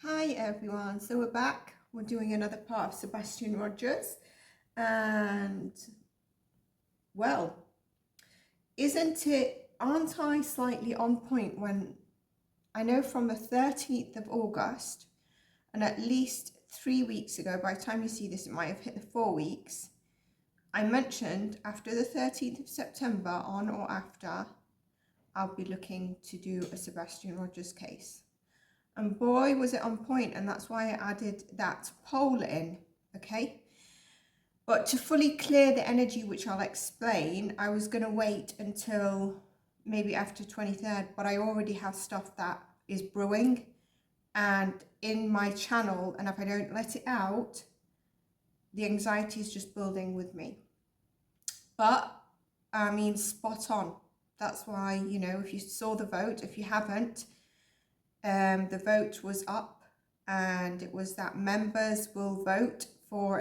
Hi everyone, so we're back. We're doing another part of Sebastian Rogers, and well, aren't I slightly on point when I know from the 13th of August and at least 3 weeks ago, by the time you see this it might have hit the 4 weeks, I mentioned after the 13th of September, on or after, I'll be looking to do a Sebastian Rogers case. And boy, was it on point, and that's why I added that poll in, okay? But to fully clear the energy, which I'll explain, I was going to wait until maybe after 23rd, but I already have stuff that is brewing and in my channel, and if I don't let it out, the anxiety is just building with me. But, I mean, spot on. That's why, you know, if you saw the vote, if you haven't, the vote was up, and it was that members will vote for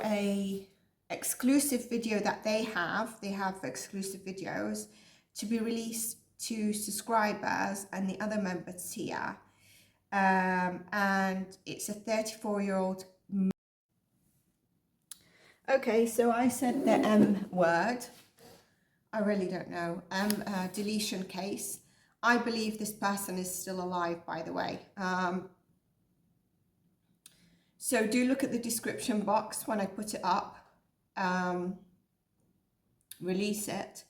a exclusive video that they have exclusive videos to be released to subscribers and the other members here, and it's a 34-year-old. Okay, so I said the M word. I really don't know. Deletion case. I believe this person is still alive, by the way. So do look at the description box when I put it up. Release it.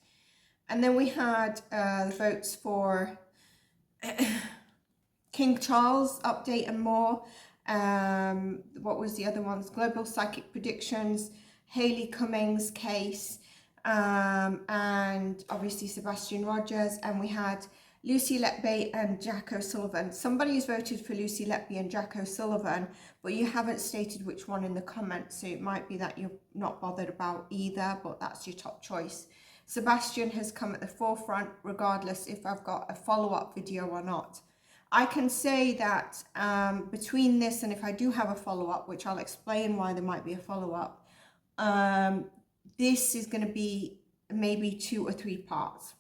And then we had the votes for King Charles update and more. What was the other ones? Global Psychic Predictions, Haley Cummings case, and obviously Sebastian Rogers, and we had Lucy Letby and Jack O'Sullivan. Somebody has voted for Lucy Letby and Jack O'Sullivan, but you haven't stated which one in the comments, so it might be that you're not bothered about either, but that's your top choice. Sebastian has come at the forefront, regardless if I've got a follow-up video or not. I can say that between this and if I do have a follow-up, which I'll explain why there might be a follow-up, this is going to be maybe 2 or 3 parts.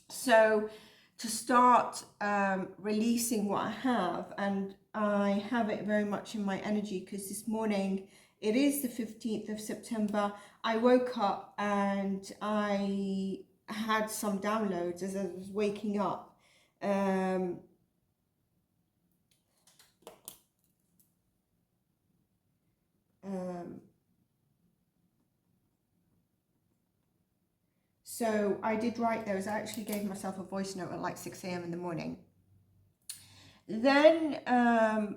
So to start releasing what I have, and I have it very much in my energy because this morning, it is the 15th of September, I woke up and I had some downloads as I was waking up. So I did write those. I actually gave myself a voice note at like 6 a.m. in the morning. Then I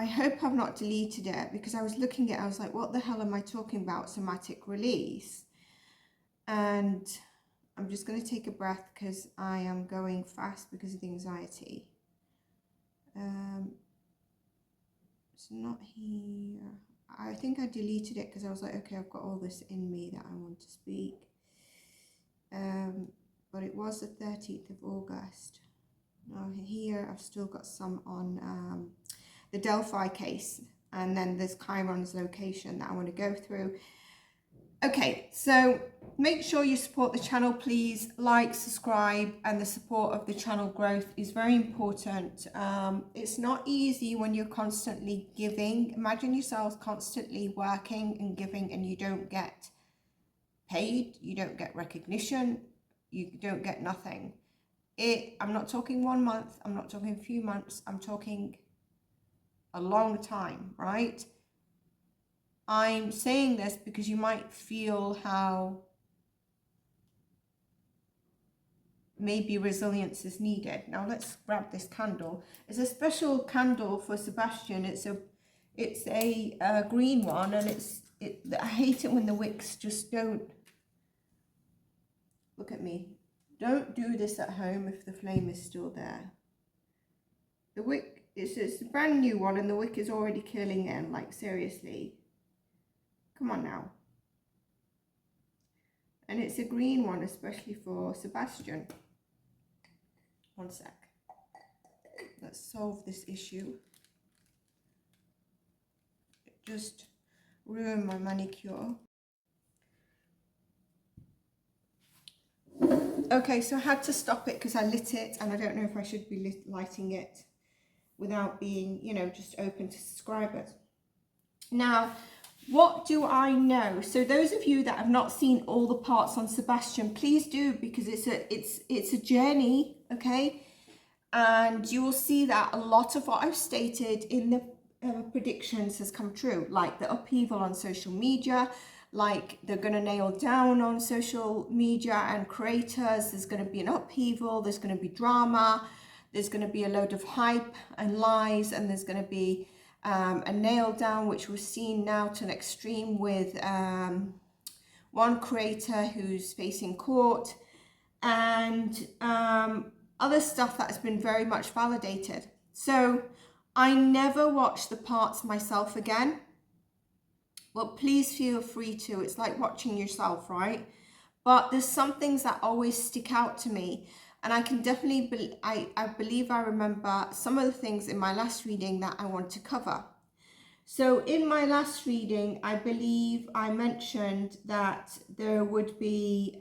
hope I've not deleted it, because I was looking at it, I was like, what the hell am I talking about? Somatic release. And I'm just going to take a breath because I am going fast because of the anxiety. It's not here. I think I deleted it because I was like, okay, I've got all this in me that I want to speak. But it was the 13th of August. Now here I've still got some on the Delphi case, and then there's Chiron's location that I want to go through. Okay, so make sure you support the channel, please. Like, subscribe, and the support of the channel growth is very important. It's not easy when you're constantly giving. Imagine yourselves constantly working and giving and you don't get paid, you don't get recognition, you don't get nothing. I'm not talking 1 month, I'm not talking a few months, I'm talking a long time, right? I'm saying this because you might feel how maybe resilience is needed. Now let's grab this candle. It's a special candle for Sebastian. It's a green one, and I hate it when the wicks just don't. Look at me. Don't do this at home if the flame is still there. The wick, it's a brand new one, and the wick is already killing in, like seriously. Come on now. And it's a green one, especially for Sebastian. One sec. Let's solve this issue. It just ruined my manicure. Okay, so I had to stop it because I lit it, and I don't know if I should be lighting it without being, you know, just open to subscribers. Now, what do I know? So those of you that have not seen all the parts on Sebastian, please do, because it's a journey, okay? And you will see that a lot of what I've stated in the predictions has come true, like the upheaval on social media, like they're going to nail down on social media and creators. There's going to be an upheaval, there's going to be drama, there's going to be a load of hype and lies, and there's going to be a nail down, which we've seen now to an extreme with one creator who's facing court, and other stuff that has been very much validated. So I never watch the parts myself again. Well, please feel free to. It's like watching yourself, right? But there's some things that always stick out to me. And I can definitely, I believe I remember some of the things in my last reading that I want to cover. So in my last reading, I believe I mentioned that there would be,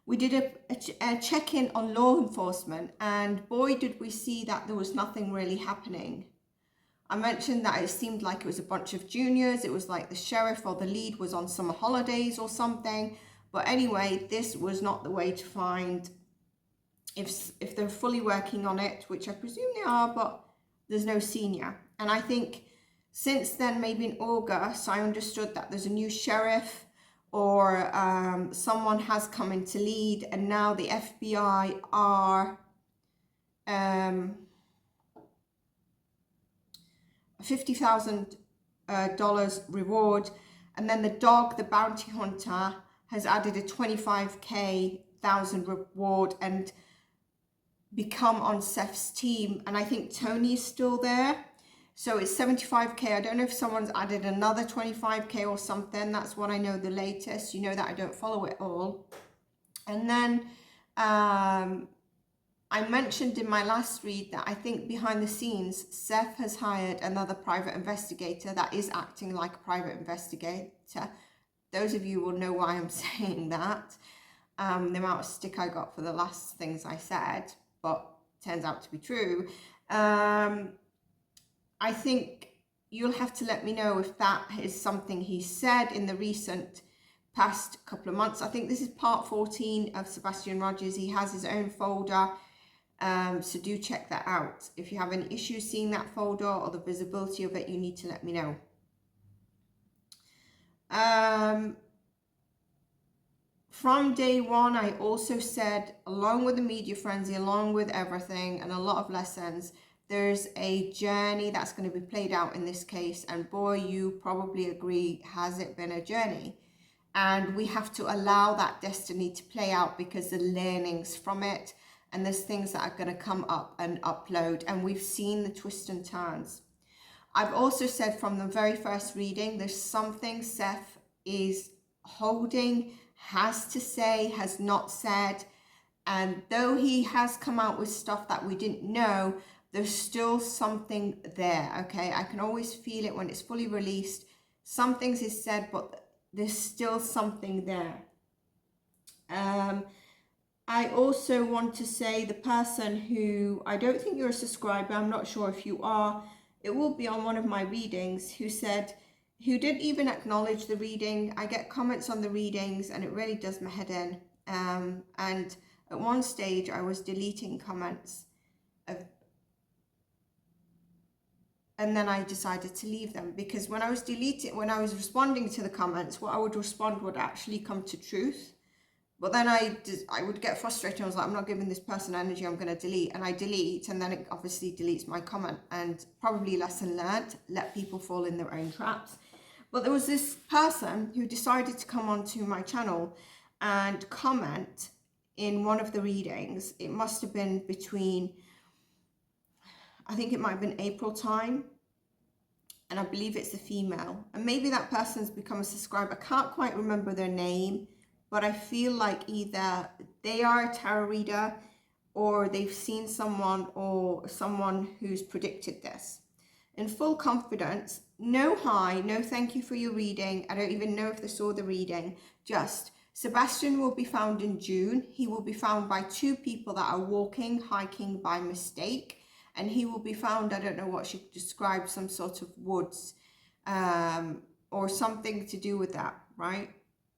we did a check-in on law enforcement, and boy, did we see that there was nothing really happening. I mentioned that it seemed like it was a bunch of juniors. It was like the sheriff or the lead was on summer holidays or something. But anyway, this was not the way to find if they're fully working on it, which I presume they are, but there's no senior. And I think since then, maybe in August, I understood that there's a new sheriff, or someone has come into lead, and now the FBI are $50,000 reward, and then the dog, the bounty hunter, has added a $25,000 reward and become on Seth's team. And I think Tony's still there, so it's 75K. I don't know if someone's added another 25K or something. That's what I know, the latest. You know that I don't follow it all. And then I mentioned in my last read that I think behind the scenes, Seth has hired another private investigator that is acting like a private investigator. Those of you will know why I'm saying that. The amount of stick I got for the last things I said, but turns out to be true. I think you'll have to let me know if that is something he said in the recent past couple of months. I think this is part 14 of Sebastian Rogers. He has his own folder. So do check that out. If you have any issues seeing that folder or the visibility of it, you need to let me know. From day one, I also said, along with the media frenzy, along with everything and a lot of lessons, there's a journey that's going to be played out in this case. And boy, you probably agree, has it been a journey? And we have to allow that destiny to play out, because the learnings from it, and there's things that are going to come up and upload, and we've seen the twists and turns. I've also said from the very first reading, there's something Seth is holding, has to say, has not said, and though he has come out with stuff that we didn't know, there's still something there, okay? I can always feel it when it's fully released. Some things is said, but there's still something there. I also want to say the person who, I don't think you're a subscriber, I'm not sure if you are, it will be on one of my readings, who didn't even acknowledge the reading. I get comments on the readings and it really does my head in. And at one stage I was deleting comments and then I decided to leave them, because when I was responding to the comments, what I would respond would actually come to truth. But then I would get frustrated. I was like, I'm not giving this person energy, I'm going to delete. And I delete, and then it obviously deletes my comment. And probably lesson learned, let people fall in their own traps. But there was this person who decided to come onto my channel and comment in one of the readings. It must have been between, I think it might have been April time, and I believe it's a female. And maybe that person's become a subscriber. I can't quite remember their name, but I feel like either they are a tarot reader or they've seen someone or someone who's predicted this. In full confidence, no hi, no thank you for your reading. I don't even know if they saw the reading. Just Sebastian will be found in June. He will be found by 2 people that are walking, hiking by mistake. And he will be found, I don't know what she described, some sort of woods or something to do with that, right?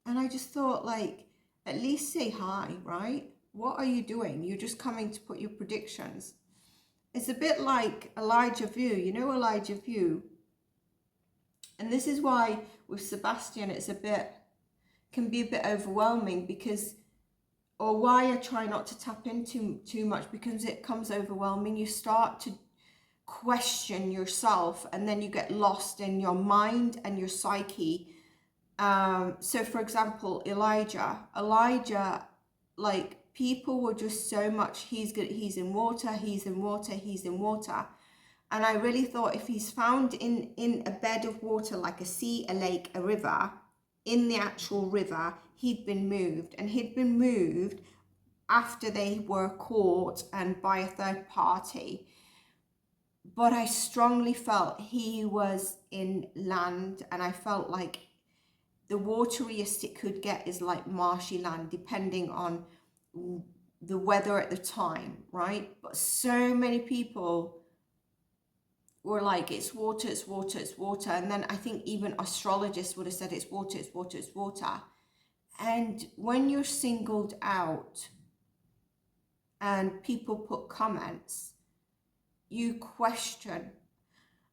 And I just thought, like, at least say hi, right? What are you doing? You're just coming to put your predictions. It's a bit like Elijah View. You know Elijah View? And this is why with Sebastian it's can be a bit overwhelming, because, or why I try not to tap into too much, because it becomes overwhelming. You start to question yourself and then you get lost in your mind and your psyche. So for example, Elijah, like, people were just so much, he's in water, he's in water, he's in water. And I really thought, if he's found in a bed of water, like a sea, a lake, a river, in the actual river, he'd been moved. And he'd been moved after they were caught and by a third party. But I strongly felt he was in land, and I felt like the wateriest it could get is like marshy land, depending on the weather at the time, right? But so many people were like, it's water, it's water, it's water. And then I think even astrologists would have said it's water, it's water, it's water. And when you're singled out and people put comments, you question.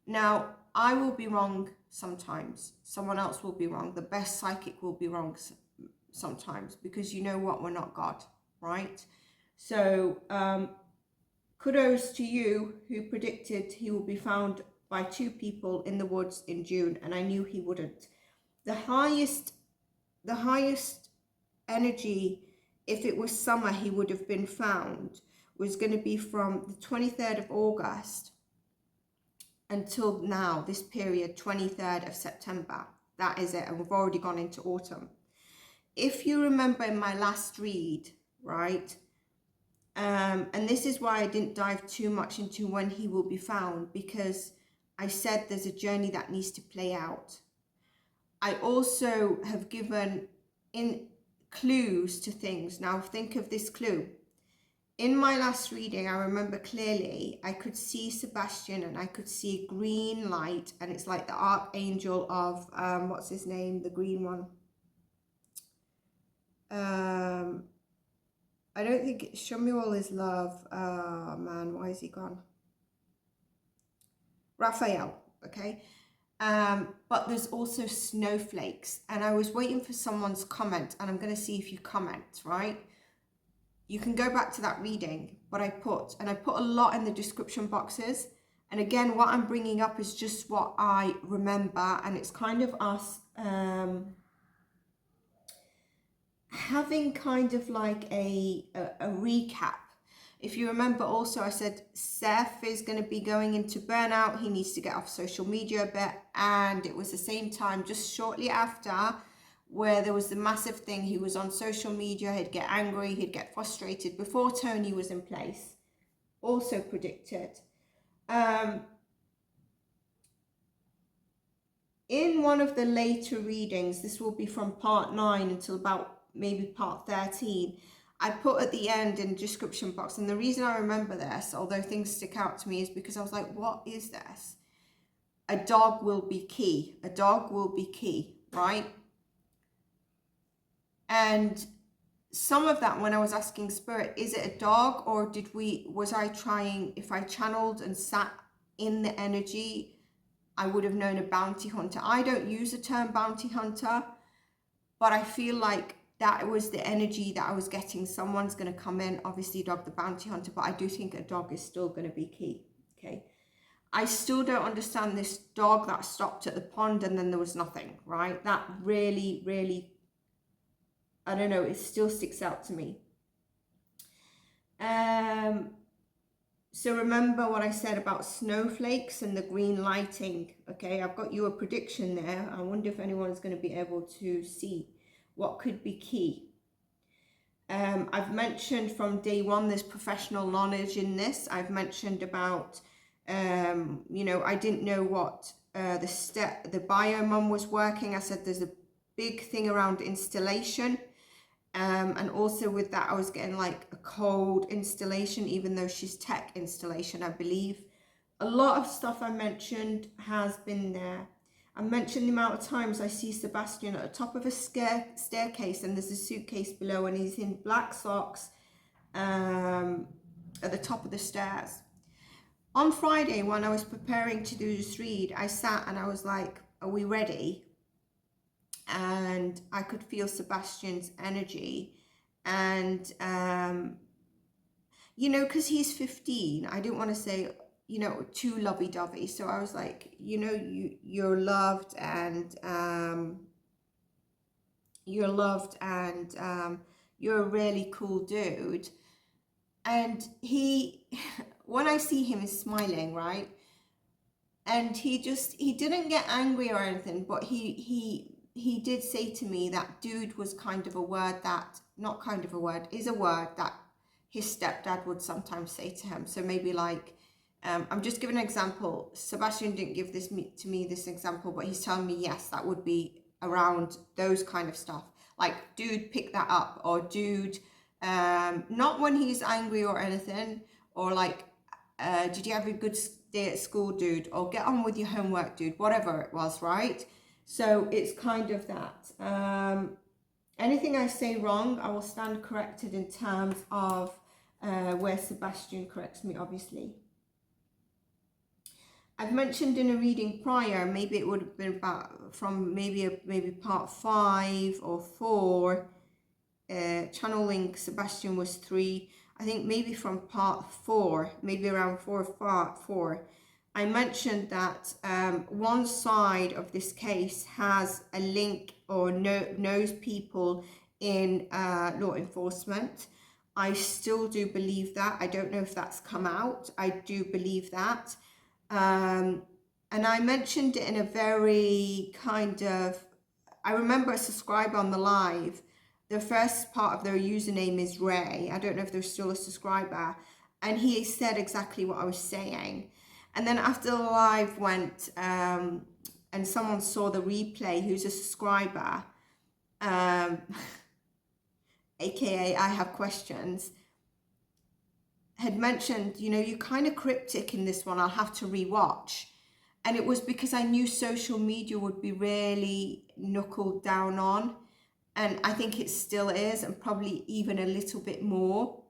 Now, I will be wrong sometimes. Someone else will be wrong. The best psychic will be wrong sometimes, because you know what? We're not God, right? So, kudos to you who predicted he will be found by 2 people in the woods in June, and I knew he wouldn't. The highest energy, if it was summer he would have been found, was going to be from the 23rd of August until now, this period, 23rd of September. That is it, and we've already gone into autumn. If you remember in my last read, right, and this is why I didn't dive too much into when he will be found, because I said there's a journey that needs to play out. I also have given in clues to things. Now think of this clue. In my last reading, I remember clearly I could see Sebastian and I could see a green light, and it's like the archangel of, what's his name, the green one? I don't think Shamuel is love. Oh man, why is he gone? Raphael, okay? But there's also snowflakes, and I was waiting for someone's comment, and I'm going to see if you comment, right? You can go back to that reading, but I put a lot in the description boxes. And again, what I'm bringing up is just what I remember, and it's kind of us having kind of like a recap. If you remember also, I said Seth is going to be going into burnout. He needs to get off social media a bit. And it was the same time, just shortly after, where there was the massive thing. He was on social media. He'd get angry. He'd get frustrated before Tony was in place. Also predicted. In one of the later readings, this will be from part 9 until about maybe part 13, I put at the end in the description box, and the reason I remember this, although things stick out to me, is because I was like, what is this? A dog will be key. A dog will be key, right? And some of that, when I was asking Spirit, is it a dog, or was I trying, if I channeled and sat in the energy, I would have known a bounty hunter. I don't use the term bounty hunter, but I feel like that was the energy that I was getting. Someone's going to come in, obviously dog the bounty hunter, but I do think a dog is still going to be key, okay? I still don't understand this dog that stopped at the pond and then there was nothing, right? That really, really, I don't know, it still sticks out to me. So remember what I said about snowflakes and the green lighting, okay? I've got you a prediction there. I wonder if anyone's going to be able to see what could be key. I've mentioned from day one, there's professional knowledge in this. I've mentioned about, you know, I didn't know what the biomum was working. I said there's a big thing around installation. And also with that, I was getting like a cold installation, even though she's tech installation, I believe. A lot of stuff I mentioned has been there. I mentioned the amount of times I see Sebastian at the top of a staircase and there's a suitcase below and he's in black socks at the top of the stairs. On Friday, when I was preparing to do this read, I sat and I was like, are we ready? And I could feel Sebastian's energy. And, you know, because he's 15, I didn't want to say, you know, too lovey-dovey. So I was like, you know, you're loved and you're loved and you're a really cool dude. And he, when I see him, is smiling, right? And he didn't get angry or anything, but he did say to me that dude was kind of a word that, not kind of a word, is a word that his stepdad would sometimes say to him. So maybe like, I'm just giving an example. Sebastian didn't give this to me this example, but he's telling me, yes, that would be around those kind of stuff. Like, dude, pick that up, or dude, not when he's angry or anything, or like, did you have a good day at school, dude, or get on with your homework, dude, whatever it was, right? So it's kind of that. Anything I say wrong, I will stand corrected in terms of where Sebastian corrects me, obviously. I've mentioned in a reading prior, maybe it would have been about from maybe part 5 or 4, channeling Sebastian was 3. I think maybe from part 4, maybe around 4, I mentioned that one side of this case has a link or knows people in law enforcement. I still do believe that. I don't know if that's come out. I do believe that. And I mentioned it in a very kind of, I remember a subscriber on the live, the first part of their username is Ray. I don't know if they're still a subscriber. And he said exactly what I was saying. And then after the live went, and someone saw the replay who's a subscriber, aka I have questions, had mentioned, you know, you're kind of cryptic in this one, I'll have to rewatch. And it was because I knew social media would be really knuckled down on. And I think it still is, and probably even a little bit more.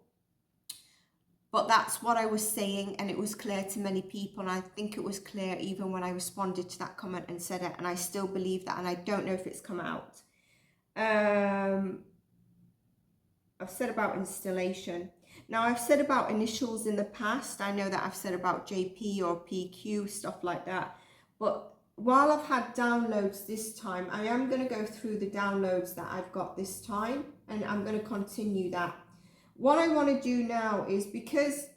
But that's what I was saying, and it was clear to many people. And I think it was clear even when I responded to that comment and said it. And I still believe that, and I don't know if it's come out. I've said about installation. Now, I've said about initials in the past. I know that I've said about JP or PQ, stuff like that. But while I've had downloads this time, I am going to go through the downloads that I've got this time, and I'm going to continue that. What I want to do now is, because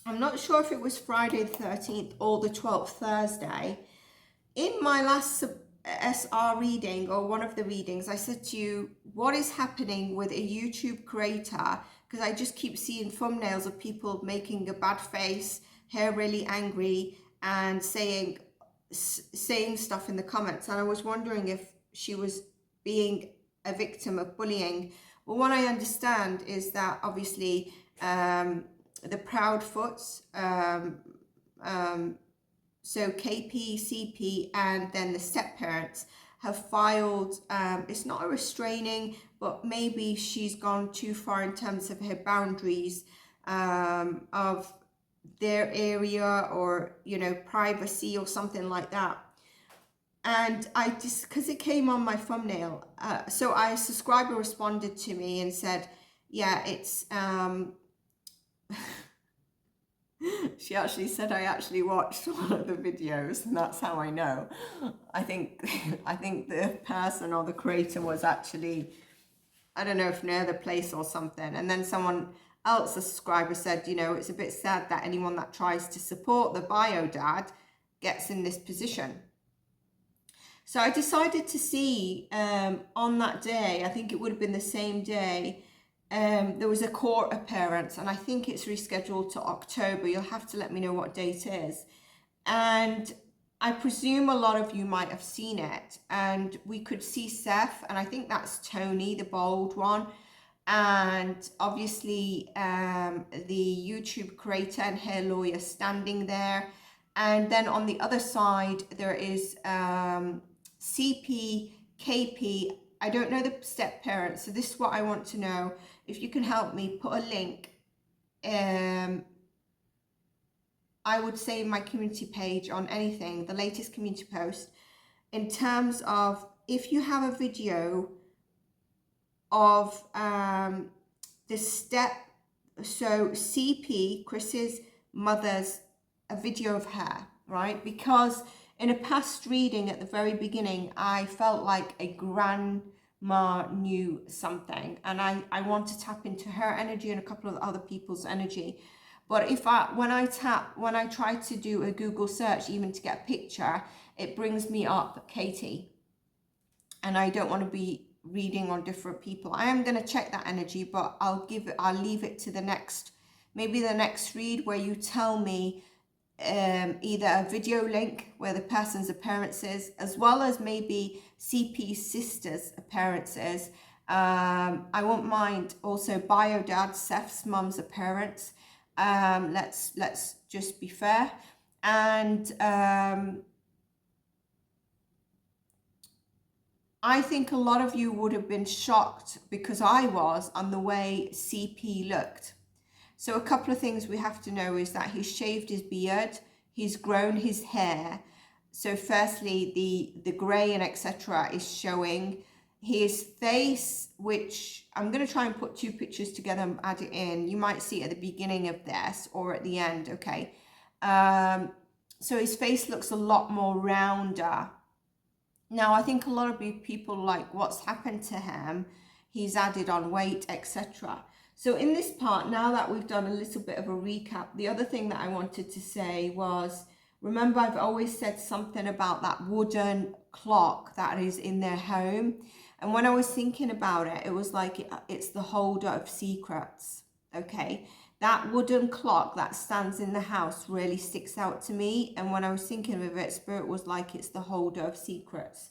I'm not sure if it was Friday the 13th or the 12th Thursday, in my last SR reading, or one of the readings, I said to you, what is happening with a YouTube creator? Because I just keep seeing thumbnails of people making a bad face, hair really angry, and saying stuff in the comments. And I was wondering if she was being a victim of bullying. Well, what I understand is that obviously the Proudfoots, so KP, CP, and then the step parents have filed, it's not a restraining, but maybe she's gone too far in terms of her boundaries of their area, or, you know, privacy or something like that. And I just, because it came on my thumbnail, so a subscriber responded to me and said, yeah, it's, she actually said I actually watched one of the videos, and that's how I know. I think the person or the creator was actually, I don't know if near the place or something. And then someone else, a subscriber, said, you know, it's a bit sad that anyone that tries to support the bio dad gets in this position. So I decided to see on that day, I think it would have been the same day, there was a court appearance, and I think it's rescheduled to October. You'll have to let me know what date it is. And I presume a lot of you might have seen it, and we could see Seth, and I think that's Tony, the bold one, and obviously the YouTube creator and hair lawyer standing there. And then on the other side, there is CP, KP. I don't know the step parents, so this is what I want to know. If you can help me, put a link. I would say in my community page on anything, the latest community post, in terms of if you have a video of the step, so CP, Chris's mother's, a video of her, right? Because in a past reading at the very beginning, I felt like a grandma knew something, and I want to tap into her energy and a couple of other people's energy. But when I try to do a Google search, even to get a picture, it brings me up Katie. And I don't want to be reading on different people. I am going to check that energy, but I'll leave it to the next, maybe the next read, where you tell me either a video link where the person's appearances, as well as maybe CP's sister's appearances. I won't mind also bio dad, Seth's mum's appearance. Let's just be fair. And I think a lot of you would have been shocked, because I was, on the way CP looked. So a couple of things we have to know is that he's shaved his beard, he's grown his hair. So firstly, the grey and etc. is showing. His face, which I'm going to try and put two pictures together and add it in. You might see it at the beginning of this or at the end, okay? So his face looks a lot more rounder. Now, I think a lot of people like, what's happened to him? He's added on weight, etc. So in this part, now that we've done a little bit of a recap, the other thing that I wanted to say was, remember I've always said something about that wooden clock that is in their home. And when I was thinking about it, it was like it's the holder of secrets, okay? That wooden clock that stands in the house really sticks out to me. And when I was thinking of it, Spirit was like it's the holder of secrets.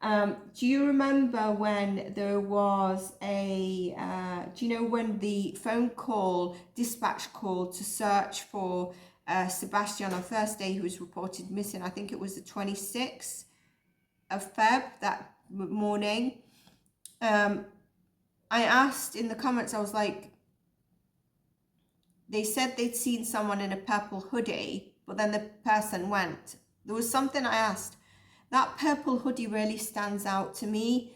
Do you remember when there was a, do you know when the phone call, dispatch call to search for Sebastian on Thursday, who was reported missing? I think it was the 26th of Feb, that morning. I asked in the comments, I was like, they said they'd seen someone in a purple hoodie, but then the person went. There was something I asked. That purple hoodie really stands out to me.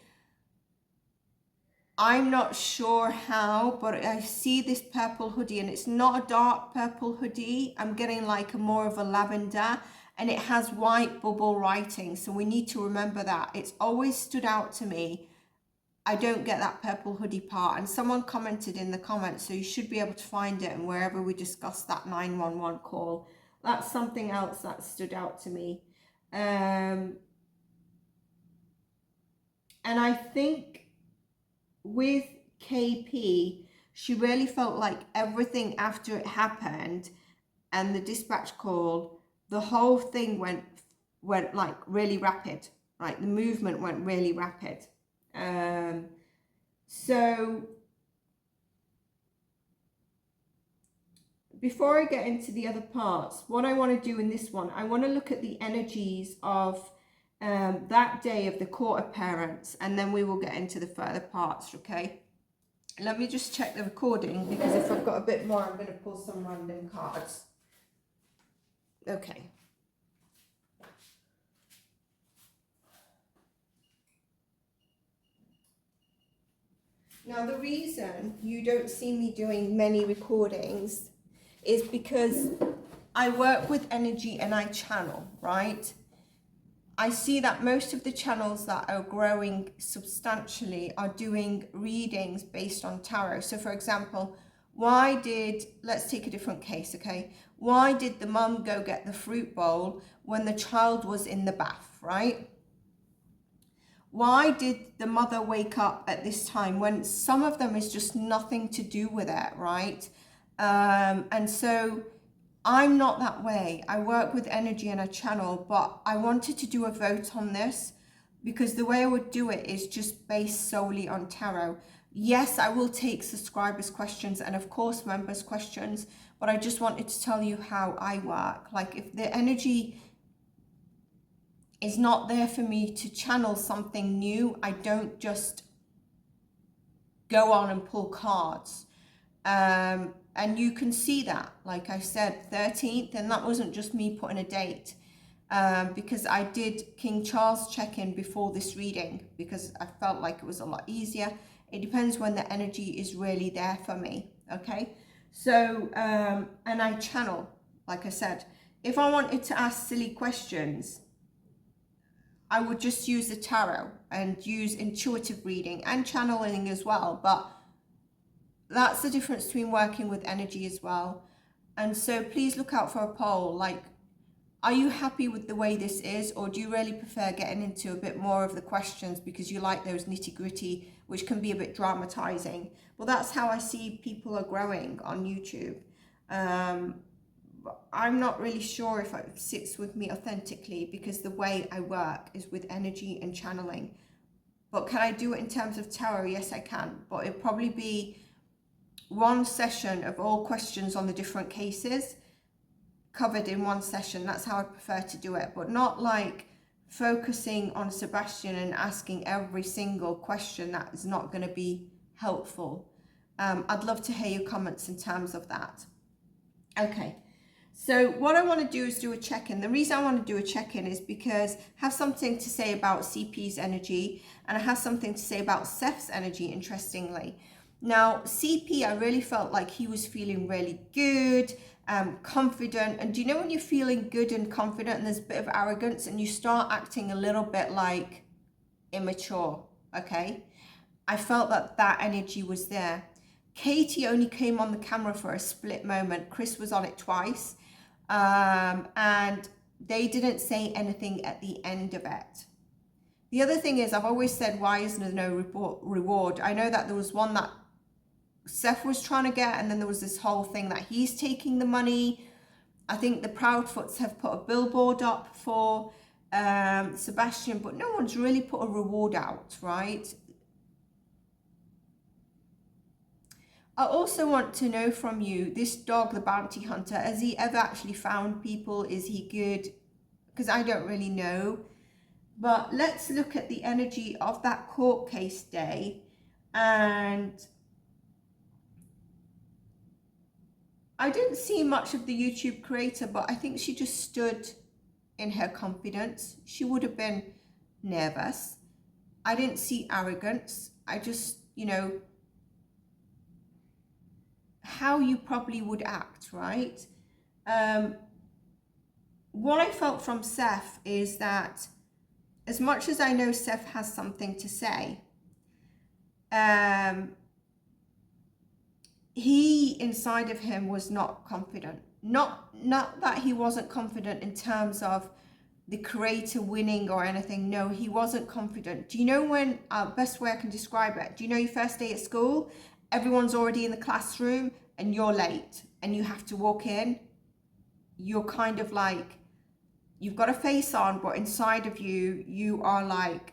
I'm not sure how, but I see this purple hoodie, and it's not a dark purple hoodie. I'm getting like a more of a lavender, and it has white bubble writing. So we need to remember that. It's always stood out to me. I don't get that purple hoodie part, and someone commented in the comments, so you should be able to find it, and wherever we discussed that 911 call, that's something else that stood out to me. And I think with KP, she really felt like everything after it happened and the dispatch call, the whole thing went like really rapid, right? The movement went really rapid. So before I get into the other parts, what I want to do in this one, I want to look at the energies of that day of the court appearance, and then we will get into the further parts, okay? Let me just check the recording, because if I've got a bit more, I'm going to pull some random cards. Okay. Now, the reason you don't see me doing many recordings is because I work with energy and I channel, right? I see that most of the channels that are growing substantially are doing readings based on tarot. So for example, let's take a different case, okay? Why did the mum go get the fruit bowl when the child was in the bath, right? Why did the mother wake up at this time, when some of them is just nothing to do with it, right? And so I'm not that way. I work with energy and I channel, but I wanted to do a vote on this because the way I would do it is just based solely on tarot. Yes, I will take subscribers' questions and of course members' questions, but I just wanted to tell you how I work. Like if the energy is not there for me to channel something new, I don't just go on and pull cards. And you can see that, like I said, 13th, and that wasn't just me putting a date, because I did King Charles check-in before this reading because I felt like it was a lot easier. It depends when the energy is really there for me, okay? So, and I channel, like I said. If I wanted to ask silly questions, I would just use the tarot and use intuitive reading and channeling as well, but that's the difference between working with energy as well. And so please look out for a poll. Like, are you happy with the way this is, or do you really prefer getting into a bit more of the questions because you like those nitty gritty, which can be a bit dramatizing? Well, that's how I see people are growing on YouTube. I'm not really sure if it sits with me authentically because the way I work is with energy and channeling. But can I do it in terms of tarot? Yes, I can. But it'd probably be one session of all questions on the different cases covered in one session. That's how I prefer to do it, but not like focusing on Sebastian and asking every single question. That is not going to be helpful. I'd love to hear your comments in terms of that. Okay, so what I want to do is do a check-in. The reason I want to do a check-in is because I have something to say about CP's energy and I have something to say about Seth's energy, interestingly. Now, CP, I really felt like he was feeling really good, confident. And do you know when you're feeling good and confident and there's a bit of arrogance and you start acting a little bit like immature, okay? I felt that that energy was there. Katie only came on the camera for a split moment. Chris was on it twice. And they didn't say anything at the end of it. The other thing is, I've always said, why isn't there no reward? I know that there was one that Seth was trying to get, and then there was this whole thing that he's taking the money. I think the Proudfoots have put a billboard up for Sebastian, but no one's really put a reward out, right? I also want to know from you, this dog, the bounty hunter, has he ever actually found people? Is he good? Because I don't really know. But let's look at the energy of that court case day. And I didn't see much of the YouTube creator, but I think she just stood in her confidence. She would have been nervous. I didn't see arrogance. I just, you know, how you probably would act, right? What I felt from Seth is that as much as I know Seth has something to say, he inside of him was not confident. Not that he wasn't confident in terms of the creator winning or anything. No, he wasn't confident. Do you know when, best way I can describe it, do you know your first day at school? Everyone's already in the classroom and you're late and you have to walk in. You're kind of like, you've got a face on, but inside of you, you are like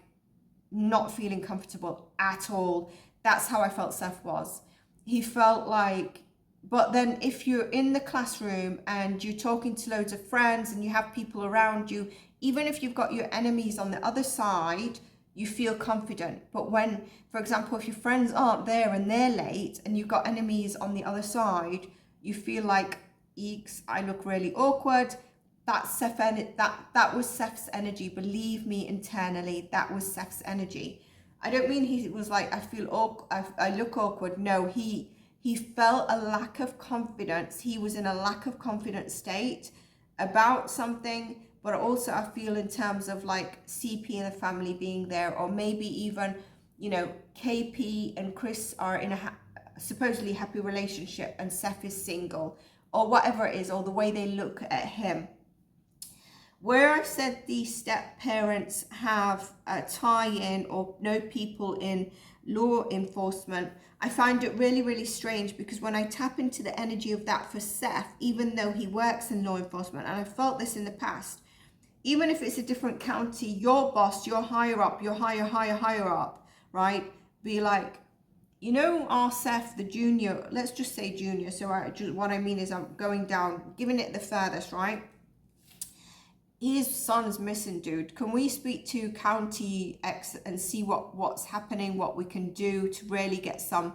not feeling comfortable at all. That's how I felt Seth was. He felt like, but then if you're in the classroom and you're talking to loads of friends and you have people around you, even if you've got your enemies on the other side, you feel confident. But when, for example, if your friends aren't there and they're late and you've got enemies on the other side, you feel like, eeks, I look really awkward. That's Seth, that was Seth's energy. Believe me, internally, that was Seth's energy. I don't mean he was like, I feel awkward, I look awkward. No, he felt a lack of confidence. He was in a lack of confidence state about something, but also I feel in terms of like CP and the family being there, or maybe even, you know, KP and Chris are in a supposedly happy relationship and Seth is single, or whatever it is, or the way they look at him. Where I've said the step parents have a tie-in or know people in law enforcement. I find it really, really strange because when I tap into the energy of that for Seth, even though he works in law enforcement, and I've felt this in the past, even if it's a different county, your boss, your higher up, your higher up, right? Be like, you know, our Seth, the junior, let's just say junior. So what I mean is I'm going down, giving it the furthest, right? His son's missing, dude. Can we speak to County X and see what's happening, what we can do to really get some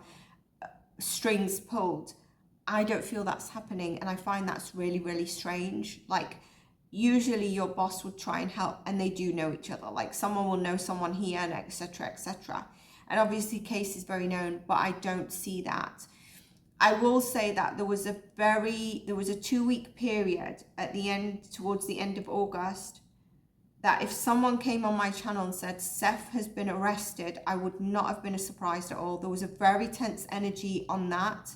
strings pulled? I don't feel that's happening, and I find that's really, really strange. Like, usually your boss would try and help, and they do know each other. Like, someone will know someone here, and etc., etc. And obviously, case is very known, but I don't see that. I will say that there was a 2-week period at the end, towards the end of August, that if someone came on my channel and said Seth has been arrested, I would not have been surprised at all. There was a very tense energy on that.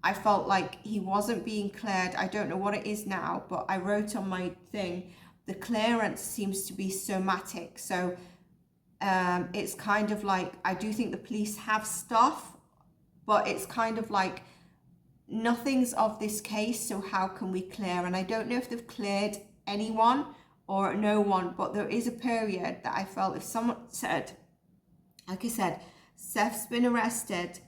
I felt like he wasn't being cleared. I don't know what it is now, but I wrote on my thing, the clearance seems to be somatic. So it's kind of like, I do think the police have stuff, but it's kind of like, nothing's of this case, so how can we clear? And I don't know if they've cleared anyone or no one, but there is a period that I felt if someone said, like I said, Seth's been arrested,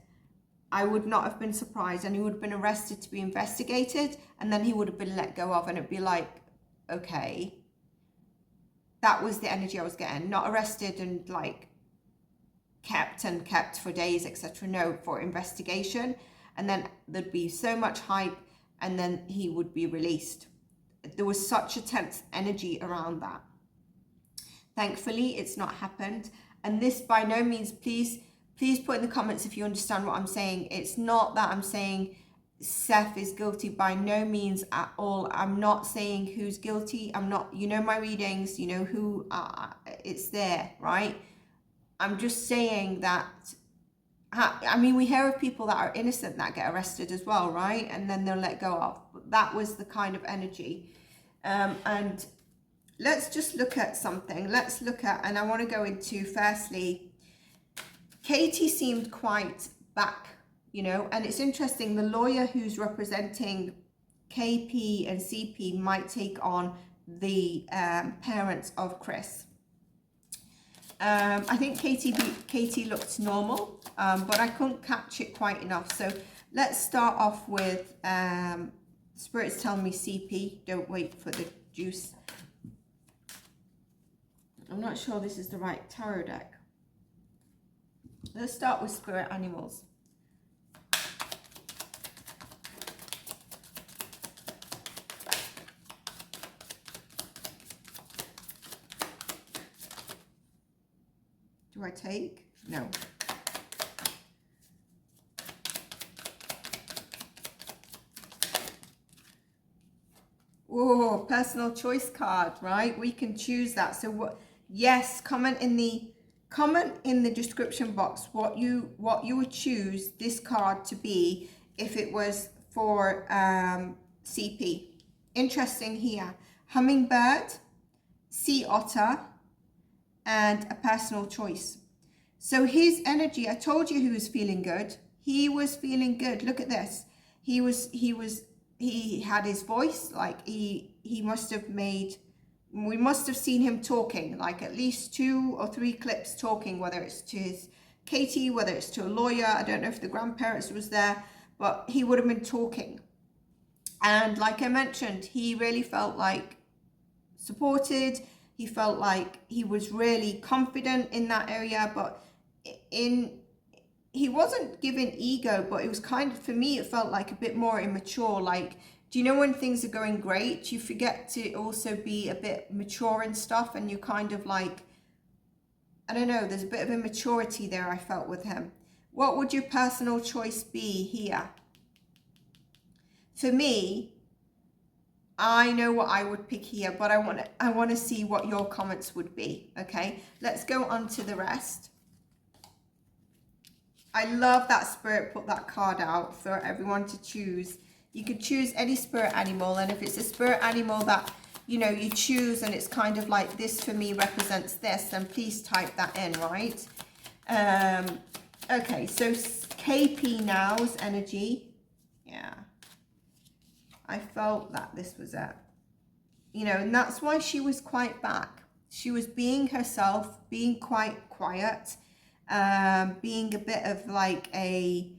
I would not have been surprised, and he would have been arrested to be investigated, and then he would have been let go of, and it'd be like, okay. That was the energy I was getting. Not arrested and like kept for days, etc. No, for investigation. And then there'd be so much hype, and then he would be released. There was such a tense energy around that. Thankfully, it's not happened. And this by no means, please put in the comments if you understand what I'm saying. It's not that I'm saying Seth is guilty, by no means at all. I'm not saying who's guilty. I'm not, you know my readings, you know who, it's there, right? I'm just saying that, I mean, we hear of people that are innocent that get arrested as well, right? And then they're let go of. That was the kind of energy. And let's just look at something. Let's look at, and I want to go into, firstly, Katie seemed quite back, you know, and it's interesting. The lawyer who's representing KP and CP might take on the parents of Chris. I think Katie looked normal, but I couldn't catch it quite enough. So let's start off with Spirit's telling me CP. Don't wait for the juice. I'm not sure this is the right tarot deck. Let's start with spirit animals. Do I take? No. Oh, personal choice card, right? We can choose that. So what? Yes, comment in the description box what you would choose this card to be if it was for CP. Interesting here. Hummingbird, sea otter, and a personal choice. So his energy, I told you he was feeling good. He was feeling good. Look at this. He had his voice, like he must have made, we must have seen him talking, like at least 2 or 3 clips talking, whether it's to his Katie, whether it's to a lawyer. I don't know if the grandparents was there, but he would have been talking. And like I mentioned, he really felt like supported. He felt like he was really confident in that area, but he wasn't given ego, but it was kind of, for me, it felt like a bit more immature. Like, do you know when things are going great, you forget to also be a bit mature and stuff, and you kind of like, I don't know, there's a bit of immaturity there I felt with him. What would your personal choice be here? For me, I know what I would pick here, but I want to see what your comments would be. Okay, let's go on to the rest. I love that Spirit put that card out for everyone to choose. You could choose any spirit animal, and if it's a spirit animal that, you know, you choose and it's kind of like this for me represents this, then please type that in, right? Okay, so KP now's energy. Yeah. I felt that this was it. You know, and that's why she was quite back. She was being herself, being quite quiet, being a bit of like in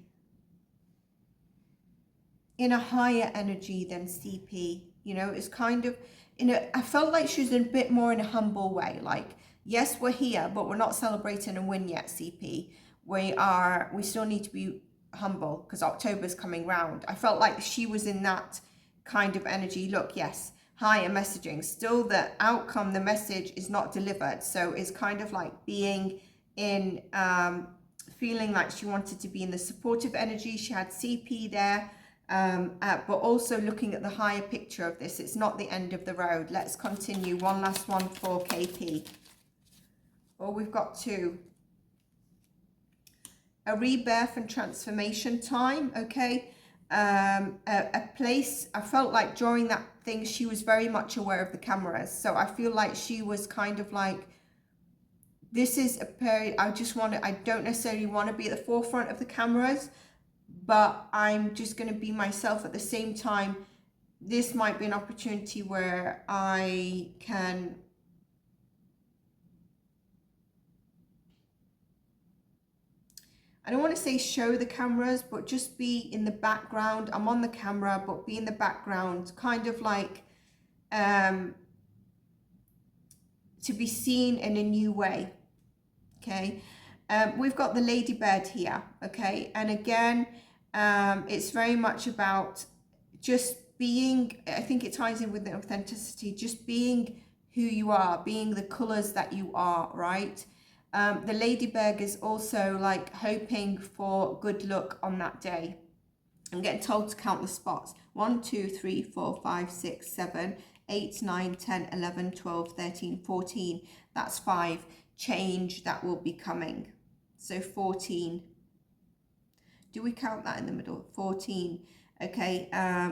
a higher energy than CP. You know, it's kind of, I felt like she was a bit more in a humble way. Like, yes, we're here, but we're not celebrating a win yet, CP. We still need to be humble because October's coming round. I felt like she was in that kind of energy. Look, yes, higher messaging. Still the outcome, the message is not delivered. So it's kind of like being in, feeling like she wanted to be in the supportive energy. She had CP there. But also looking at the higher picture of this, it's not the end of the road. Let's continue. One last one for KP. Oh, we've got two. A rebirth and transformation time, okay? A place, I felt like during that thing, she was very much aware of the cameras. So I feel like she was kind of like, this is a period, I don't necessarily want to be at the forefront of the cameras, but I'm just going to be myself at the same time. This might be an opportunity where I can I don't want to say show the cameras, but just be in the background. I'm on the camera, but be in the background, kind of like to be seen in a new way. Okay, we've got the ladybird here. Okay, and again, it's very much about just being, I think it ties in with the authenticity, just being who you are, being the colors that you are, right? The ladybird is also like hoping for good luck on that day. I'm getting told to count the spots. 1, 2, 3, 4, 5, 6, 7, 8, 9, 10, 11, 12, 13, 14. That's 5. Change that will be coming. So 14. Do we count that in the middle? 14. Okay,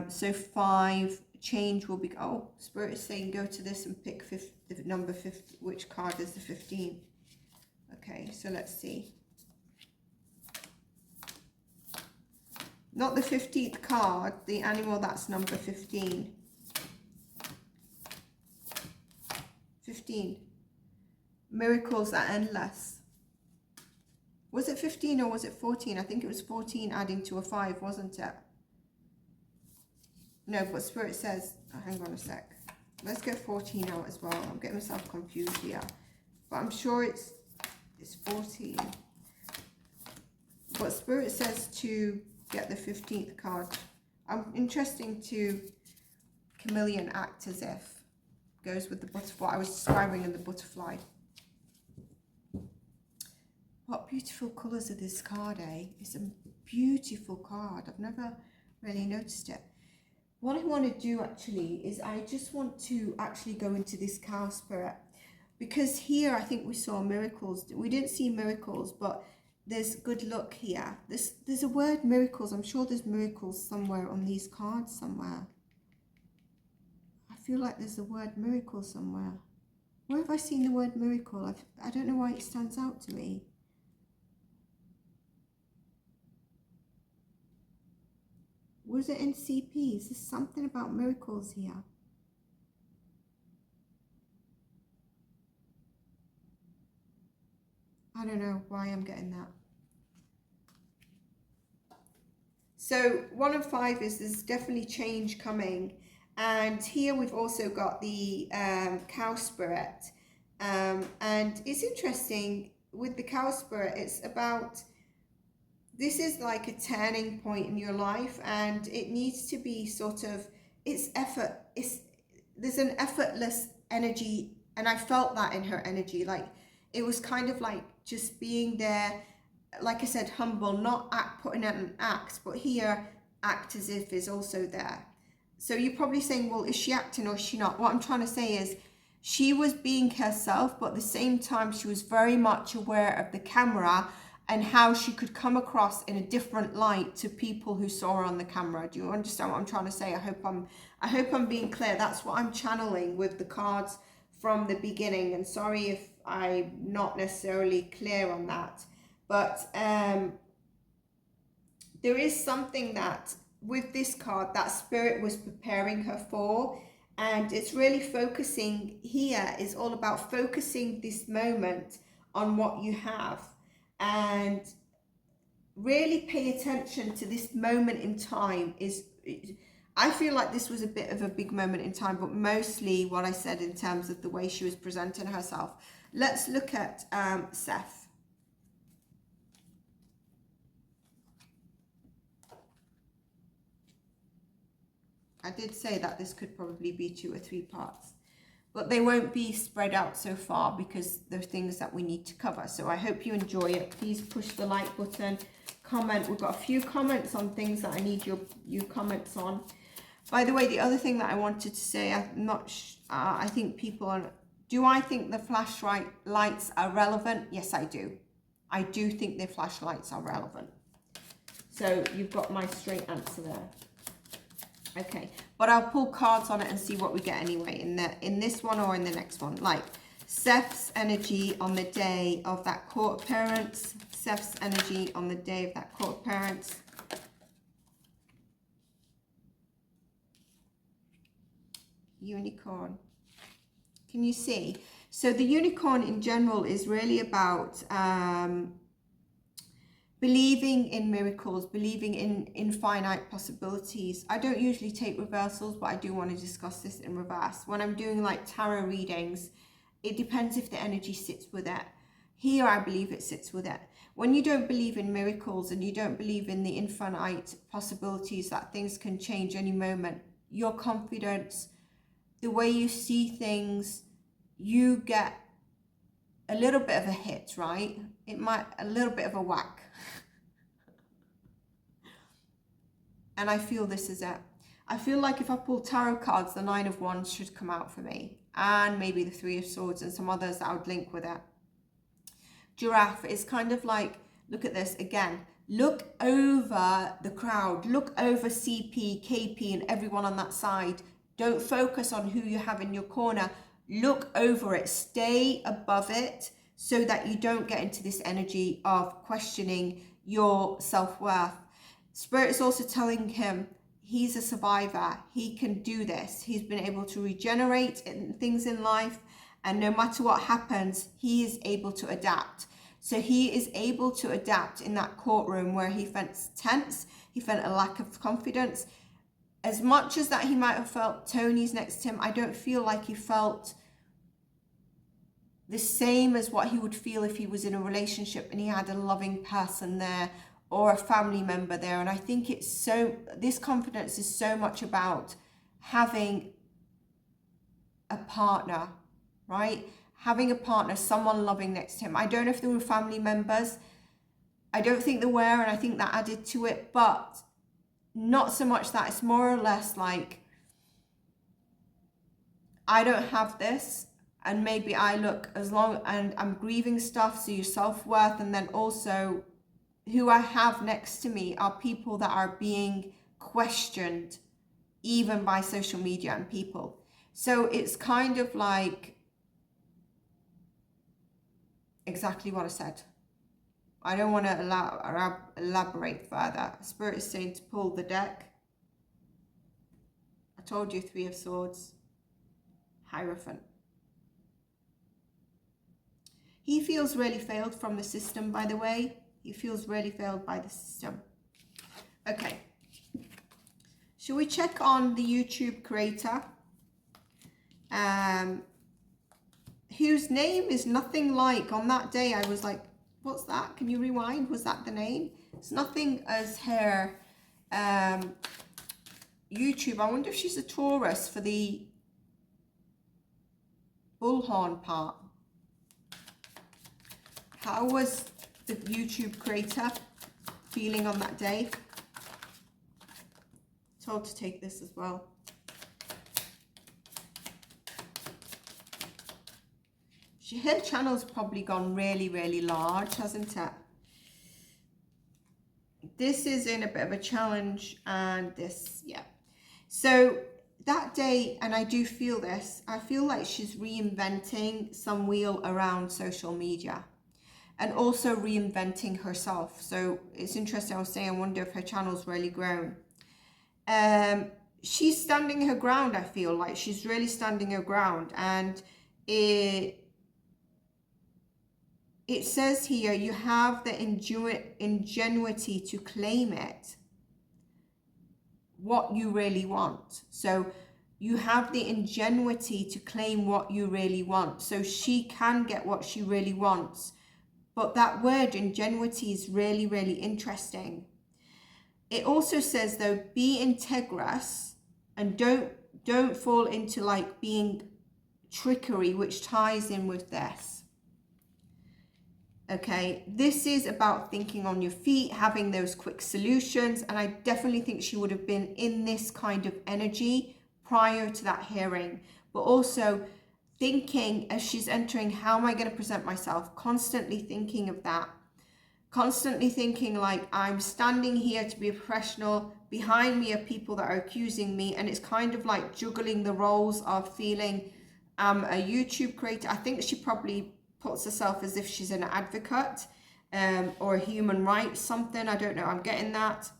so 5. Change will be, oh, Spirit is saying go to this and pick the number 50. Which card is the 15? Okay, so let's see. Not the 15th card, the animal, that's number 15. 15. Miracles are endless. Was it 15 or was it 14? I think it was 14 adding to a 5, wasn't it? No, but Spirit says, oh, hang on a sec. Let's get 14 out as well. I'm getting myself confused here. But I'm sure it's 14. But Spirit says to get the 15th card. Interesting to chameleon act as if. Goes with the butterfly. I was describing in the butterfly. What beautiful colours are this card, eh? It's a beautiful card. I've never really noticed it. What I want to do actually is I just want to actually go into this cow spirit. Because here I think we saw miracles. We didn't see miracles, but there's good luck here. There's a word miracles. I'm sure there's miracles somewhere on these cards somewhere. I feel like there's a word miracle somewhere. Where have I seen the word miracle? I don't know why it stands out to me. Was it in CP? Is there something about miracles here? I don't know why I'm getting that. So 1 and 5 is there's definitely change coming. And here we've also got the cow spirit. And it's interesting with the cow spirit, it's about, this is like a turning point in your life and it needs to be sort of, there's an effortless energy, and I felt that in her energy. Like it was kind of like just being there, like I said, humble, not putting out an act, but here act as if is also there. So you're probably saying, well, is she acting or is she not? What I'm trying to say is she was being herself, but at the same time she was very much aware of the camera and how she could come across in a different light to people who saw her on the camera. Do you understand what I'm trying to say? I hope I'm being clear. That's what I'm channeling with the cards from the beginning. And sorry if I'm not necessarily clear on that. But there is something that with this card that spirit was preparing her for, and it's really focusing here is all about focusing this moment on what you have, and really pay attention to this moment in time. I feel like this was a bit of a big moment in time, but mostly what I said in terms of the way she was presenting herself. Let's look at Seth. I did say that this could probably be 2 or 3 parts, but they won't be spread out so far because there are things that we need to cover. So I hope you enjoy it. Please push the like button, comment. We've got a few comments on things that I need your comments on. By the way, the other thing that I wanted to say, I think people are, do I think the flashlight lights are relevant? Yes, I do. I do think the flashlights are relevant. So you've got my straight answer there. Okay, but I'll pull cards on it and see what we get anyway in this one or in the next one. Like Seth's energy on the day of that court appearance. Seth's energy on the day of that court appearance. Unicorn. Can you see? So the unicorn in general is really about believing in miracles, believing in infinite possibilities. I don't usually take reversals, but I do want to discuss this in reverse. When I'm doing like tarot readings, it depends if the energy sits with it. Here, I believe it sits with it. When you don't believe in miracles and you don't believe in the infinite possibilities that things can change any moment, your confidence, the way you see things, you get a little bit of a hit, right? A little bit of a whack. And I feel this is it. I feel like if I pull tarot cards, the 9 of Wands should come out for me. And maybe the 3 of Swords and some others that I would link with it. Giraffe is kind of like, look at this again. Look over the crowd. Look over CP, KP and everyone on that side. Don't focus on who you have in your corner. Look over it. Stay above it so that you don't get into this energy of questioning your self-worth. Spirit is also telling him he's a survivor. He can do this. He's been able to regenerate in things in life. And no matter what happens, he is able to adapt. So he is able to adapt in that courtroom where he felt tense. He felt a lack of confidence. As much as that he might have felt Tony's next to him, I don't feel like he felt the same as what he would feel if he was in a relationship and he had a loving person there or a family member there. And I think this confidence is so much about having a partner, right? Having a partner, someone loving next to him. I don't know if they were family members. I don't think they were, and I think that added to it, but not so much that. It's more or less like, I don't have this, and maybe I look and I'm grieving stuff, so your self-worth, and then also who I have next to me are people that are being questioned even by social media and people. So it's kind of like exactly what I said. I don't want to elaborate further. Spirit is saying to pull the deck. I told you 3 of Swords. Hierophant. He feels really failed from the system, by the way. He feels really failed by the system. Okay. Shall we check on the YouTube creator? Whose name is nothing like. On that day, I was like, what's that? Can you rewind? Was that the name? It's nothing as her YouTube. I wonder if she's a Taurus for the bullhorn part. How was the YouTube creator feeling on that day? Told to take this as well. Her channel's probably gone really, really large, hasn't it? This is in a bit of a challenge, and this, yeah. So that day, and I do feel this, I feel like she's reinventing some wheel around social media. and also reinventing herself. So it's interesting. I was saying, I wonder if her channel's really grown. She's standing her ground. I feel like she's really standing her ground, and it says here, you have the ingenuity to claim it, what you really want. So you have the ingenuity to claim what you really want. So she can get what she really wants. But that word ingenuity is really, really interesting. It also says, though, be integrous and don't fall into like being trickery, which ties in with this. Okay, this is about thinking on your feet, having those quick solutions. And I definitely think she would have been in this kind of energy prior to that hearing, but also thinking as she's entering, how am I going to present myself? Constantly thinking of that. Constantly thinking like, I'm standing here to be a professional. Behind me are people that are accusing me. And it's kind of like juggling the roles of feeling I'm a YouTube creator. I think she probably puts herself as if she's an advocate or a human rights something. I don't know. I'm getting that.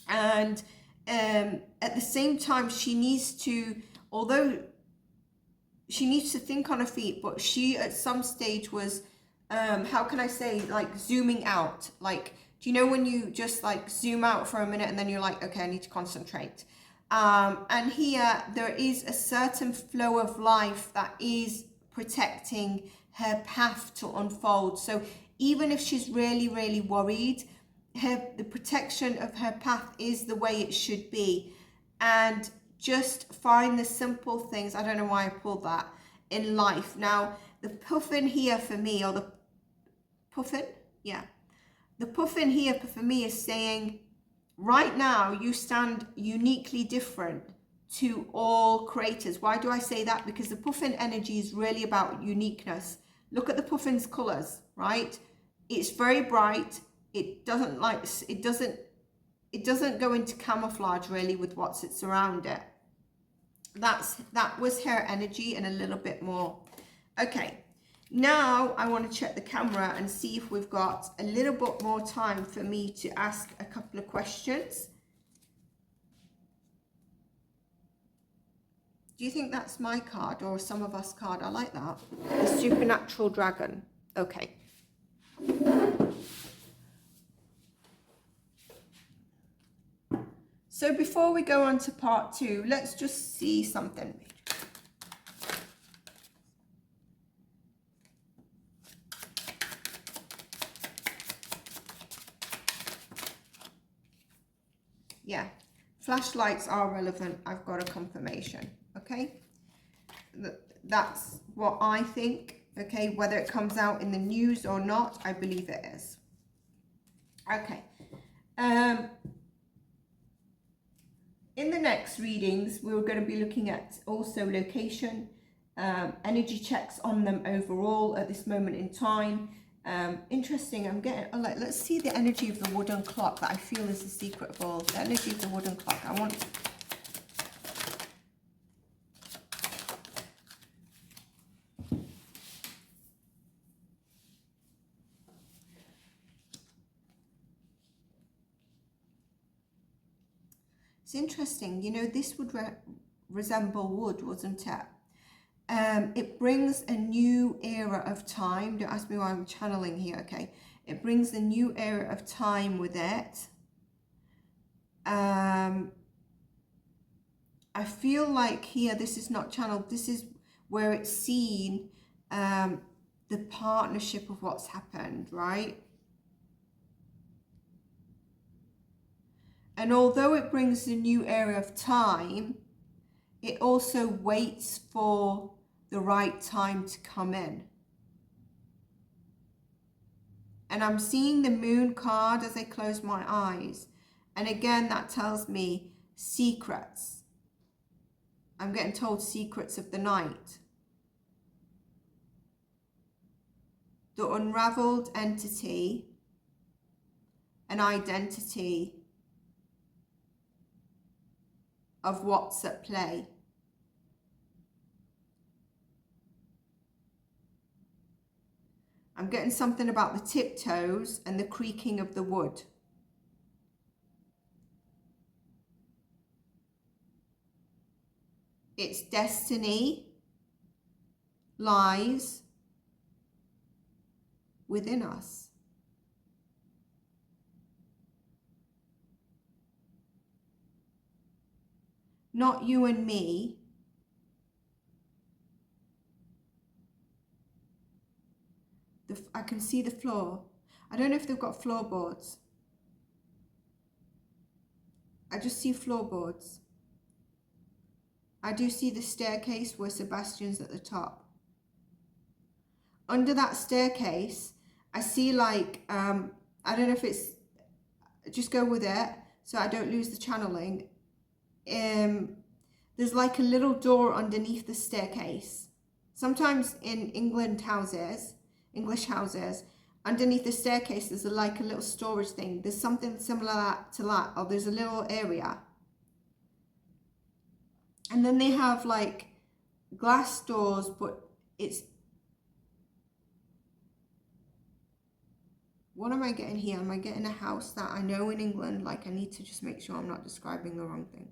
And at the same time, she needs to, although she needs to think on her feet, but she at some stage was, how can I say, like zooming out. Like, do you know when you just like zoom out for a minute and then you're like, okay, I need to concentrate. And here there is a certain flow of life that is protecting her path to unfold. So even if she's really, really worried, the protection of her path is the way it should be. And just find the simple things. I don't know why I pulled that in life. Now, the puffin here for me, or the puffin, yeah. The puffin here for me is saying, right now you stand uniquely different to all creators. Why do I say that? Because the puffin energy is really about uniqueness. Look at the puffin's colors, right? It's very bright. It doesn't go into camouflage really with what sits around it. That was her energy and a little bit more. Okay, now I want to check the camera and see if we've got a little bit more time for me to ask a couple of questions. Do you think that's my card or some of us card? I like that. The supernatural dragon. Okay. So before we go on to part 2, let's just see something. Yeah, flashlights are relevant. I've got a confirmation. Okay, that's what I think. Okay, whether it comes out in the news or not, I believe it is. Okay. In the next readings, we're going to be looking at also location, energy checks on them overall at this moment in time. Interesting. I'm getting, like, let's see the energy of the wooden clock that I feel is the secret of all. The energy of the wooden clock. I want. It's interesting. You know, this would resemble wood, wasn't it? It brings a new era of time. Don't ask me why I'm channeling here, okay? It brings a new era of time with it. I feel like here, this is not channeled. This is where it's seen the partnership of what's happened, right? And although it brings a new era of time, it also waits for the right time to come in. And I'm seeing the moon card as I close my eyes. And again, that tells me secrets. I'm getting told secrets of the night. The unraveled entity and identity of what's at play. I'm getting something about the tiptoes and the creaking of the wood. Its destiny lies within us. Not you and me. I can see the floor. I don't know if they've got floorboards. I just see floorboards. I do see the staircase where Sebastian's at the top. Under that staircase, I see like, I don't know if it's, just go with it so I don't lose the channeling. There's like a little door underneath the staircase. Sometimes in English houses, underneath the staircase, there's like a little storage thing. There's something similar to that, or there's a little area. And then they have like glass doors, but it's, what am I getting here? Am I getting a house that I know in England? Like, I need to just make sure I'm not describing the wrong thing.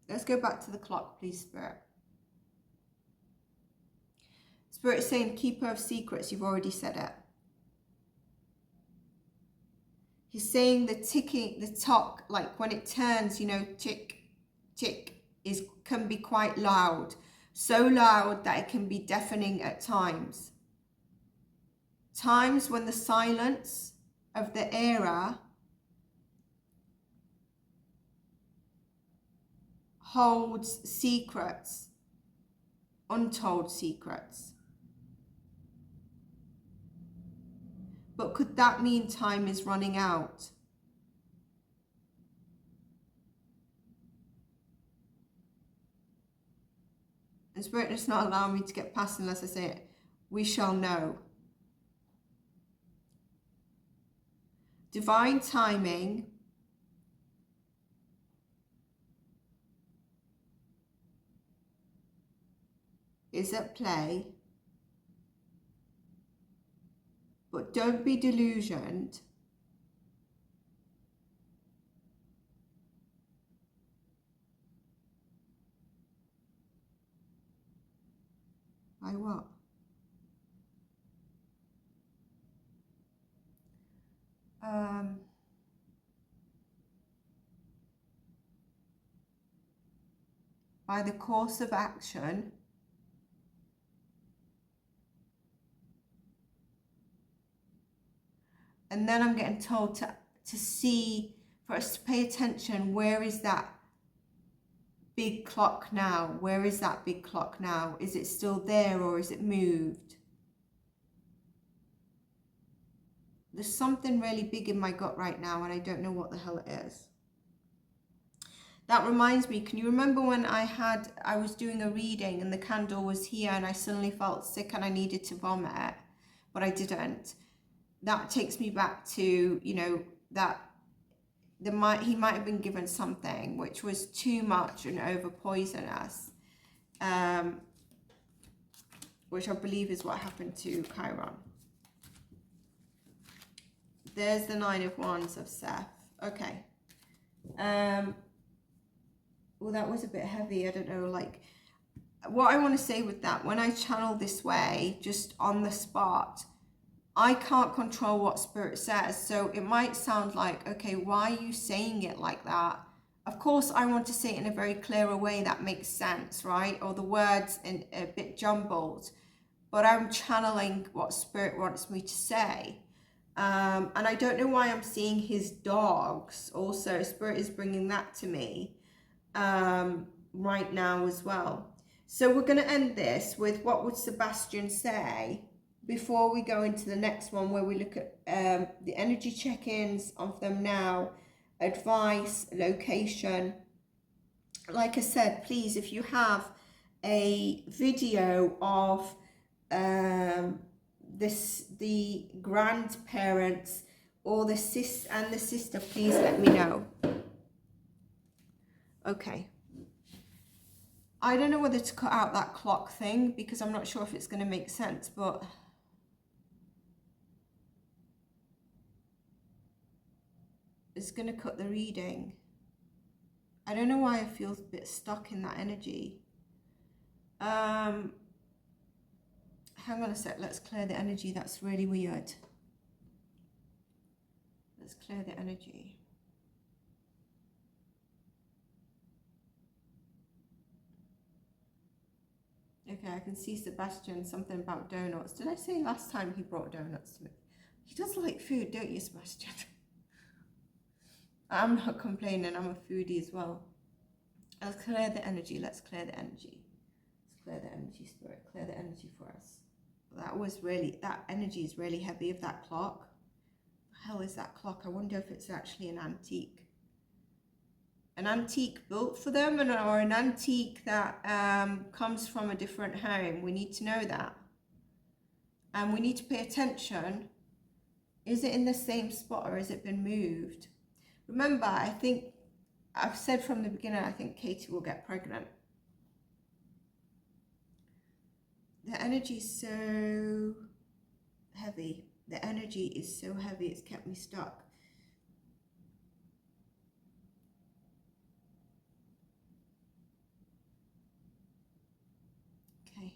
Let's go back to the clock, please, Spirit. Spirit is saying keeper of secrets. You've already said it. He's saying the ticking, the tock, like when it turns, you know, tick, tick, can be quite loud. So loud that it can be deafening at times. Times when the silence of the era holds secrets, untold secrets. But could that mean time is running out? And Spirit does not allow me to get past unless I say it. We shall know. Divine timing is at play, but don't be delusioned by what? By the course of action and then I'm getting told to see, for us to pay attention, where is that big clock now? Where is that big clock now? Is it still there or is it moved? There's something really big in my gut right now and I don't know what the hell it is. That reminds me, can you remember when I was doing a reading and the candle was here and I suddenly felt sick and I needed to vomit, but I didn't? That takes me back to, you know, that he might have been given something which was too much and over poisonous, which I believe is what happened to Chiron. There's the 9 of Wands of Seth. Okay. Well, that was a bit heavy. I don't know, like, what I want to say with that, when I channel this way, just on the spot, I can't control what Spirit says. So it might sound like, okay, why are you saying it like that? Of course, I want to say it in a very clearer way that makes sense, right? Or the words in a bit jumbled, but I'm channeling what Spirit wants me to say. And I don't know why I'm seeing his dogs. Also, Spirit is bringing that to me right now as well. So we're going to end this with what would Sebastian say before we go into the next one, where we look at the energy check-ins of them now, advice, location. Like I said, please, if you have a video of the grandparents or the sis and the sister, please let me know. Okay. I don't know whether to cut out that clock thing because I'm not sure if it's going to make sense, but it's going to cut the reading. I don't know why I feel a bit stuck in that energy. Hang on a sec, let's clear the energy. That's really weird. Let's clear the energy. Okay, I can see Sebastian, something about donuts. Did I say last time he brought donuts to me? He does like food, don't you, Sebastian? I'm not complaining, I'm a foodie as well. Let's clear the energy, let's clear the energy. Let's clear the energy, spirit, clear the energy for us. That energy is really heavy of that clock. What the hell is that clock? I wonder if it's actually an antique. An antique built for them, or an antique that comes from a different home. We need to know that. And we need to pay attention. Is it in the same spot or has it been moved? Remember, I think I've said from the beginning, I think Katie will get pregnant. The energy is so heavy. The energy is so heavy, it's kept me stuck. Okay.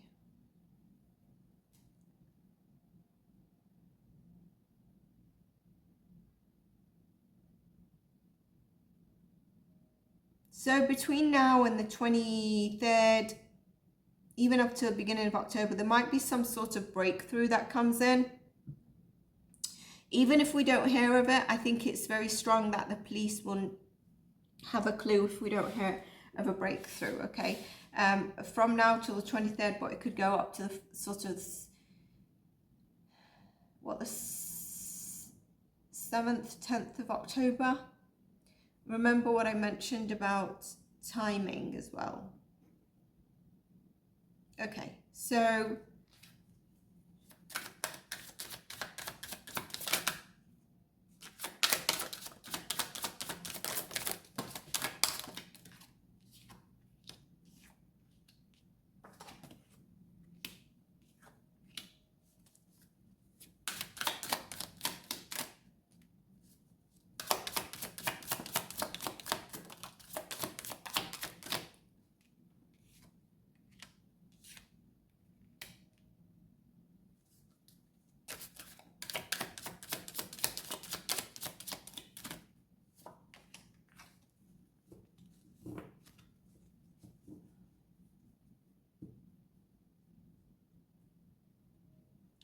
So between now and the 23rd, even up to the beginning of October, there might be some sort of breakthrough that comes in. Even if we don't hear of it, I think it's very strong that the police will have a clue if we don't hear of a breakthrough, okay? From now till the 23rd, but it could go up to the sort of, what, the 7th, 10th of October? Remember what I mentioned about timing as well. Okay, so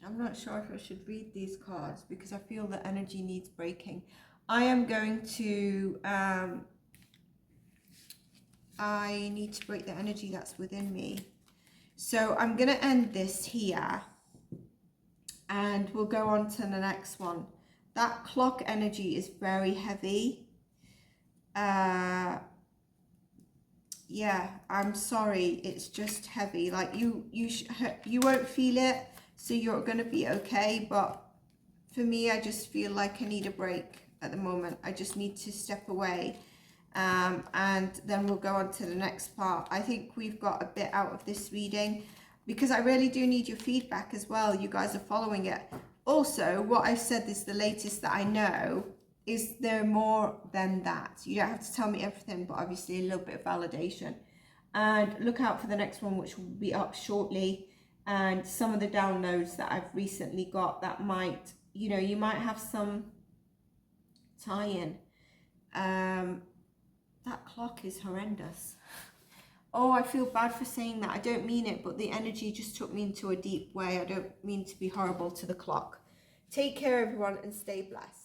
I'm not sure if I should read these cards because I feel the energy needs breaking. I am going to, I need to break the energy that's within me. So I'm going to end this here and we'll go on to the next one. That clock energy is very heavy. Yeah, I'm sorry, it's just heavy. Like you won't feel it, so you're gonna be okay. But for me, I just feel like I need a break at the moment. I just need to step away, and then we'll go on to the next part. I think we've got a bit out of this reading because I really do need your feedback as well. You guys are following it. Also, what I've said is the latest that I know. Is there more than that? You don't have to tell me everything, but obviously a little bit of validation. And look out for the next one, which will be up shortly. And some of the downloads that I've recently got that might, you know, you might have some tie-in. That clock is horrendous. Oh, I feel bad for saying that. I don't mean it, but the energy just took me into a deep way. I don't mean to be horrible to the clock. Take care, everyone, and stay blessed.